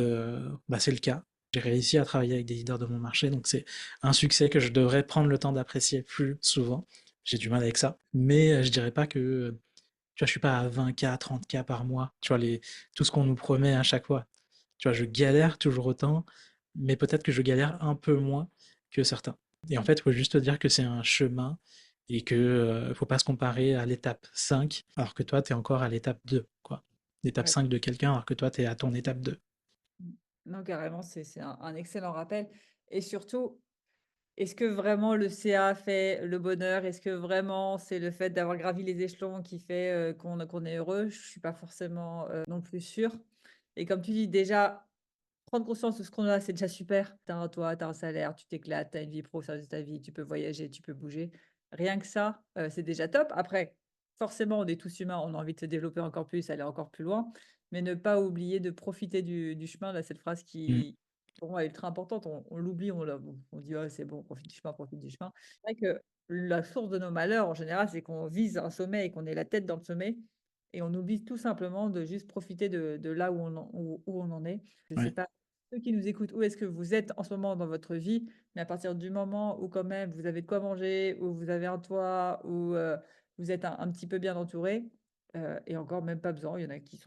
bah, c'est le cas. J'ai réussi à travailler avec des leaders de mon marché, donc c'est un succès que je devrais prendre le temps d'apprécier plus souvent. J'ai du mal avec ça, mais je dirais pas que tu vois, je suis pas à 20K, 30K par mois. Tu vois, tout ce qu'on nous promet à chaque fois. Tu vois, je galère toujours autant, mais peut-être que je galère un peu moins que certains. Et en fait, il faut juste dire que c'est un chemin et que faut pas se comparer à l'étape 5, alors que toi, tu es encore à l'étape 2, quoi. L'étape Ouais. 5 de quelqu'un, alors que toi, tu es à ton étape 2. Mmh. Non, carrément, c'est un excellent rappel. Et surtout, est-ce que vraiment le CA fait le bonheur? Est-ce que vraiment c'est le fait d'avoir gravi les échelons qui fait qu'on est heureux? Je suis pas forcément non plus sûre. Et comme tu dis, déjà, prendre conscience de ce qu'on a, c'est déjà super. Tu as un toit, tu as un salaire, tu t'éclates, tu as une vie pro au service de ta vie, tu peux voyager, tu peux bouger. Rien que ça, c'est déjà top. Après, forcément, on est tous humains, on a envie de se développer encore plus, aller encore plus loin, mais ne pas oublier de profiter du chemin. Là, cette phrase Mm. qui, pour moi, est ultra importante. On l'oublie, on dit: «Oh, c'est bon, profite du chemin, profite du chemin». C'est vrai que la source de nos malheurs, en général, c'est qu'on vise un sommet et qu'on ait la tête dans le sommet et on oublie tout simplement de juste profiter de là où on en est. Je sais Ouais. pas ceux qui nous écoutent, où est-ce que vous êtes en ce moment dans votre vie, mais à partir du moment où quand même vous avez de quoi manger, où vous avez un toit, où, vous êtes un petit peu bien entouré, et encore même pas besoin, il y en a qui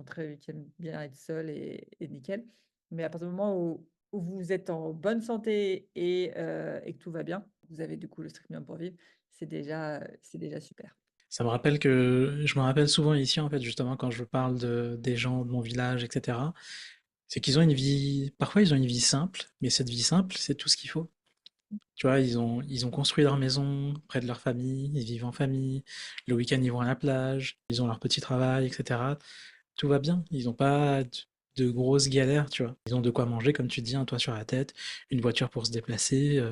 aiment bien être seuls et nickel. Mais à partir du moment où vous êtes en bonne santé et que tout va bien, vous avez du coup le strict minimum pour vivre, c'est déjà super. Je me rappelle souvent ici, en fait, justement, quand je parle des gens de mon village, etc., c'est qu'ils ont une vie, parfois ils ont une vie simple, mais cette vie simple, c'est tout ce qu'il faut. Tu vois, ils ont construit leur maison près de leur famille, ils vivent en famille, le week-end ils vont à la plage, ils ont leur petit travail, etc. Tout va bien, ils n'ont pas de grosses galères, tu vois. Ils ont de quoi manger, comme tu dis, un toit sur la tête, une voiture pour se déplacer.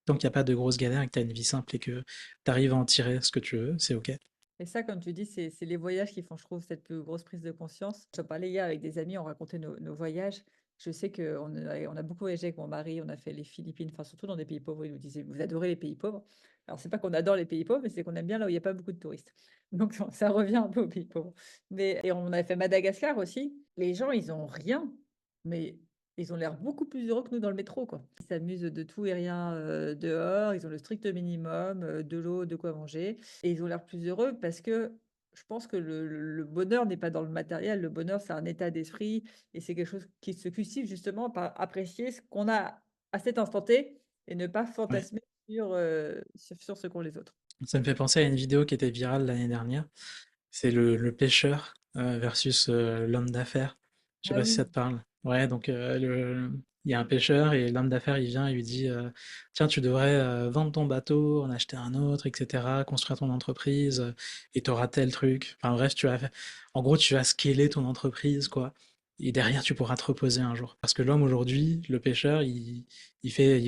Tant qu'il n'y a pas de grosses galères et que tu as une vie simple et que tu arrives à en tirer ce que tu veux, c'est OK. Et ça, comme tu dis, c'est les voyages qui font, je trouve, cette plus grosse prise de conscience. Je parlais hier avec des amis, on racontait nos voyages. Je sais qu'on a beaucoup voyagé avec mon mari, on a fait les Philippines, enfin surtout dans des pays pauvres. Il nous disait, vous adorez les pays pauvres. Alors, c'est pas qu'on adore les pays pauvres, mais c'est qu'on aime bien là où il n'y a pas beaucoup de touristes. Donc, ça revient un peu aux pays pauvres. Et on a fait Madagascar aussi. Les gens, ils ont rien, mais ils ont l'air beaucoup plus heureux que nous dans le métro, quoi. Ils s'amusent de tout et rien dehors, ils ont le strict minimum, de l'eau, de quoi manger. Et ils ont l'air plus heureux parce que je pense que le bonheur n'est pas dans le matériel. Le bonheur, c'est un état d'esprit et c'est quelque chose qui se cultive justement par apprécier ce qu'on a à cet instant T et ne pas Ouais. fantasmer sur ce qu'ont les autres. Ça me fait penser à une vidéo qui était virale l'année dernière. C'est le pêcheur versus l'homme d'affaires. Je sais Ah pas si ça oui. te parle. Ouais, donc il y a un pêcheur et l'homme d'affaires il vient et lui dit tiens, tu devrais vendre ton bateau, en acheter un autre, etc., construire ton entreprise et t'auras tel truc. Enfin bref, en gros, tu vas scaler ton entreprise, quoi. Et derrière, tu pourras te reposer un jour. Parce que l'homme aujourd'hui, le pêcheur, il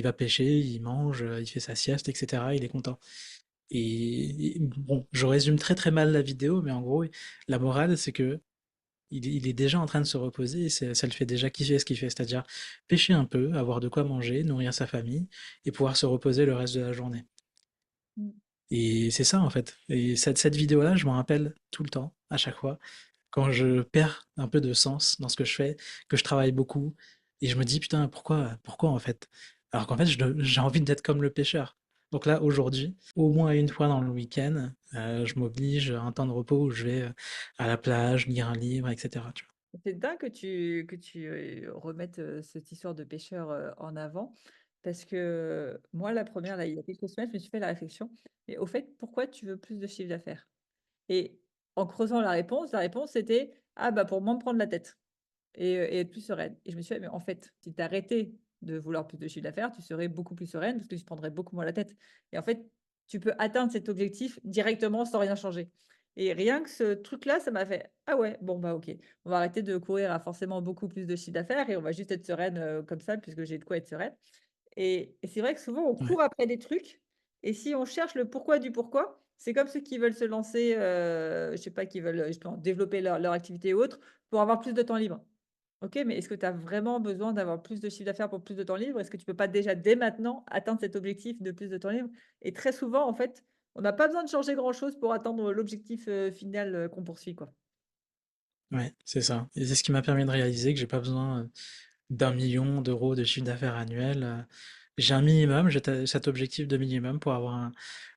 va pêcher, il mange, il fait sa sieste, etc., il est content. Et bon, je résume très très mal la vidéo, mais en gros, la morale, c'est que il est déjà en train de se reposer et ça le fait déjà kiffer ce qu'il fait, c'est-à-dire pêcher un peu, avoir de quoi manger, nourrir sa famille et pouvoir se reposer le reste de la journée. Mmh. Et c'est ça en fait. Et cette vidéo-là, je m'en rappelle tout le temps, à chaque fois, quand je perds un peu de sens dans ce que je fais, que je travaille beaucoup. Et je me dis: «Putain, pourquoi en fait?» Alors qu'en fait, j'ai envie d'être comme le pêcheur. Donc là, aujourd'hui, au moins une fois dans le week-end, je m'oblige un temps de repos où je vais, à la plage, lire un livre et cetera, tu vois? C'est dingue que tu remettes, cette histoire de pêcheur, en avant parce que moi, la première là, il y a quelques semaines, je me suis fait la réflexion: «Mais au fait, pourquoi tu veux plus de chiffre d'affaires?» Et en creusant la réponse c'était: «Ah bah, pour moins me prendre la tête». Et être plus sereine et je me suis dit: «Mais en fait, si tu arrêtais de vouloir plus de chiffre d'affaires, tu serais beaucoup plus sereine parce que tu te prendrais beaucoup moins la tête» et en fait, tu peux atteindre cet objectif directement sans rien changer et rien que ce truc-là, ça m'a fait: «Ah ouais, bon, bah, OK, on va arrêter de courir à forcément beaucoup plus de chiffre d'affaires et on va juste être sereine, comme ça puisque j'ai de quoi être sereine» et c'est vrai que souvent on Ouais, court après des trucs et si on cherche le pourquoi du pourquoi, c'est comme ceux qui veulent se lancer, je sais pas, qui veulent, justement développer leur activité ou autre pour avoir plus de temps libre. OK, mais est-ce que tu as vraiment besoin d'avoir plus de chiffre d'affaires pour plus de temps libre? Est-ce que tu peux pas déjà, dès maintenant, atteindre cet objectif de plus de temps libre? Et très souvent, en fait, on n'a pas besoin de changer grand-chose pour atteindre l'objectif, final, qu'on poursuit, quoi. ouais, c'est ça et c'est ce qui m'a permis de réaliser que j'ai pas besoin, d'1 million d'euros de chiffre d'affaires annuel, j'ai un minimum, cet objectif de minimum pour avoir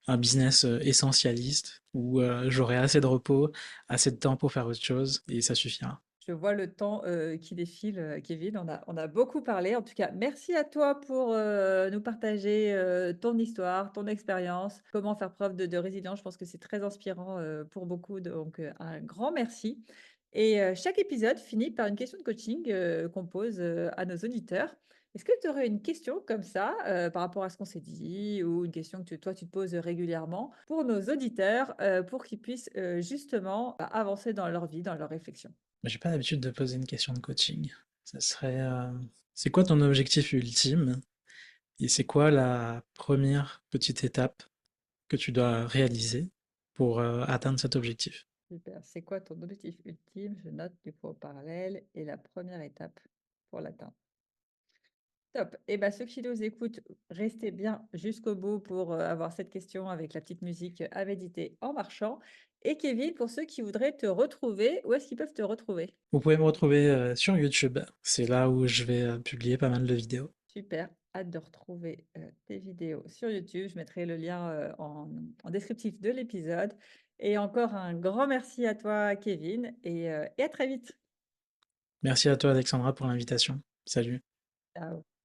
un business, essentialiste où, j'aurai assez de repos, assez de temps pour faire autre chose et ça suffira. Je vois le temps, qui défile, Kevin. On a beaucoup parlé. En tout cas, merci à toi pour, nous partager, ton histoire, ton expérience, comment faire preuve de résilience. Je pense que c'est très inspirant, pour beaucoup, donc un grand merci et chaque épisode finit par une question de coaching, qu'on pose, à nos auditeurs. Est-ce que tu aurais une question comme ça, par rapport à ce qu'on s'est dit ou une question que toi, tu te poses régulièrement pour nos auditeurs, pour qu'ils puissent, justement, bah, avancer dans leur vie, dans leur réflexion? Mais j'ai pas l'habitude de poser une question de coaching. Ça serait, c'est quoi ton objectif ultime et c'est quoi la première petite étape que tu dois réaliser pour, atteindre cet objectif? Super. C'est quoi ton objectif ultime? Je note du coup en parallèle et la première étape pour l'atteindre. Top. Et ben ceux qui nous écoutent, restez bien jusqu'au bout pour avoir cette question avec la petite musique à méditer en marchant. Et Kevin, pour ceux qui voudraient te retrouver, où est-ce qu'ils peuvent te retrouver? Vous pouvez me retrouver, sur YouTube. C'est là où je vais, publier pas mal de vidéos. Super. Hâte de retrouver tes vidéos sur YouTube. Je mettrai le lien en descriptif de l'épisode. Et encore un grand merci à toi, Kevin, et à très vite. Merci à toi Alexandra pour l'invitation. Salut. Ciao.